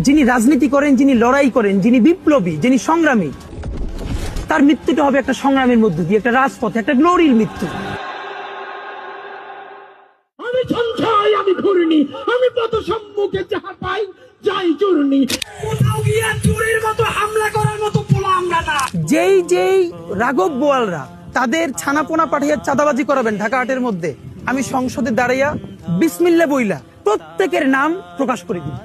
যিনি রাজনীতি করেন, যিনি লড়াই করেন, যিনি বিপ্লবী, যিনি সংগ্রামী, তার মৃত্যুটা হবে একটা সংগ্রামের মধ্য দিয়ে, একটা রাজপথে, একটা গ্লোরির মৃত্যু। আমি সঞ্চয়, আমি ঘূর্ণি, আমি পথ সম্মুখে যাহা পাই যাই চূর্ণি। কোথাও গিয়া চুরির মতো হামলা করার মতো পোলা আমরা না। যেই রাঘব বোয়ালরা তাদের ছানাপোনা পাঠিয়ে চাঁদাবাজি করাবেন ঢাকা হাটের মধ্যে, আমি সংসদে দাঁড়াইয়া বিসমিল্লাহ বইলা প্রত্যেকের নাম প্রকাশ করে দিই।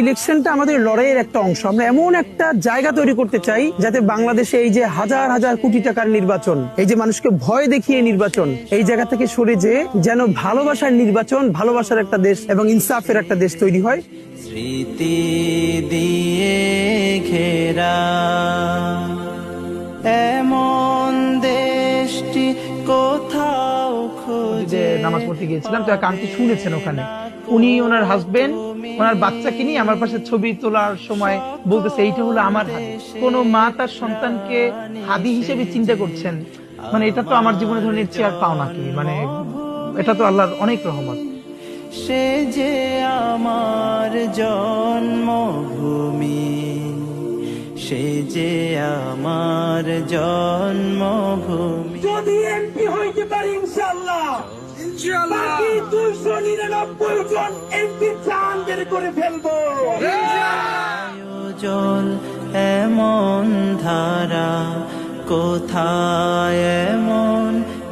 ইলেকশনটা আমাদের লড়াইয়ের একটা অংশ। আমরা এমন একটা জায়গা তৈরি করতে চাই যাতে বাংলাদেশে এই যে হাজার হাজার কোটি টাকার নির্বাচন, এই যে মানুষকে ভয় দেখিয়ে নির্বাচন, এই জায়গা থেকে সরে যেন ভালোবাসার নির্বাচন, ভালোবাসার একটা দেশ এবং ইনসাফের একটা দেশ তৈরি হয়। স্মৃতি দিয়ে ঘেরা এমন দেশটি কোথাও যে নামাজ পড়তে গিয়েছিলাম, তো এক আন্টি শুনেছেন ওখানে, উনি ওনার হাজবেন্ড ওনার বাচ্চাকে নিয়ে আমার পাশে ছবি তোলার সময় বলতেছে এইটা হলো আমার হাদি। কোন মা তার সন্তানকে হাদি হিসেবে চিন্তা করছেন, মানে এটা তো আমার জীবনে ধরনের চেয়ার পাও নাকি, মানে এটা তো আল্লাহর অনেক রহমত। সে যে আমার জন্মভূমি, সে যে আমার জন্মভূমি। যদি এমপি হইতে পারি ইনশাআল্লাহ, বাকি 299 জন এমপি চান বের করে ফেলবো। জল এমন ধারা, কোথায় এমন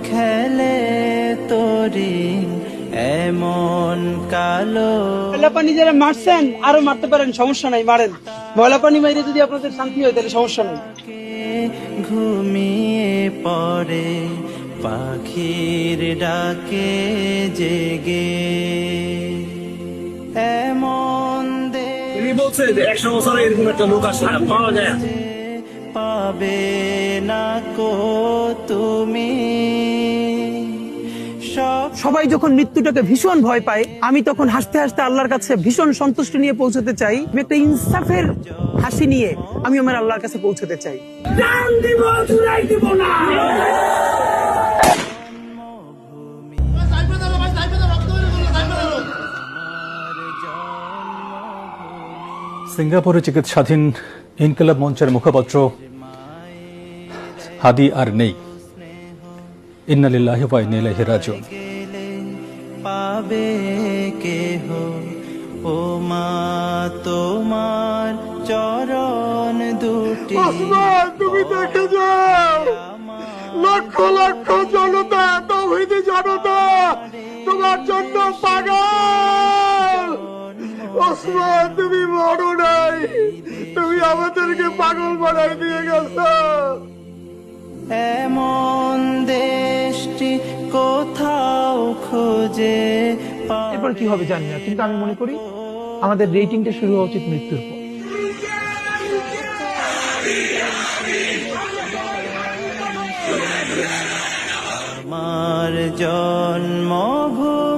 খেলে তরি, এমন কালো। ময়লা পানি যারা মারছেন আরো মারতে পারেন, সমস্যা নাই, মারেন। ময়লা পানি মাইরে যদি আপনাদের শান্তি হয় তাহলে সমস্যা নেই। ঘুমিয়ে পড়ে পাখির ডাকে জেগে এমন বলছে যে 100 বছরে এরকম একটা লোক আসে পাওয়া যায়, পাবে না কো তুমি। সবাই যখন মৃত্যুটাকে ভীষণ ভয় পায়, আমি তখন হাসতে হাসতে আল্লাহর কাছে ভীষণ সন্তুষ্টি নিয়ে পৌঁছতে চাই। আমি একটা ইনসাফের হাসি নিয়ে আমি আমার আল্লাহর কাছে পৌঁছতে চাই। জান দিব চুরাই দিব না। সিঙ্গাপুরে চিকিৎসাধীন ইনকিলাব মঞ্চের মুখপাত্র হাদি আর নেই। ইন্না লিল্লাহি ওয়া ইন্না ইলাইহি রাজিউন। পাবে কেহ ও মা তোমার চরণ দুটি। তুমি দেখে যাও, লক্ষ লক্ষ জনতা, তৌহিদি জনতা তোমার জন্য পাগল। ওসমান, তুমি মরো নাই, তুমি আমাদেরকে পাগল বানাই দিয়ে গেছো। এমন দেশটি কোথাও খুঁজে এরপর কি হবে জানি না, কিন্তু আমি মনে করি আমাদের রেটিংটা শুরু হওয়া উচিত মৃত্যুর পর। আমার জন্মভূমি।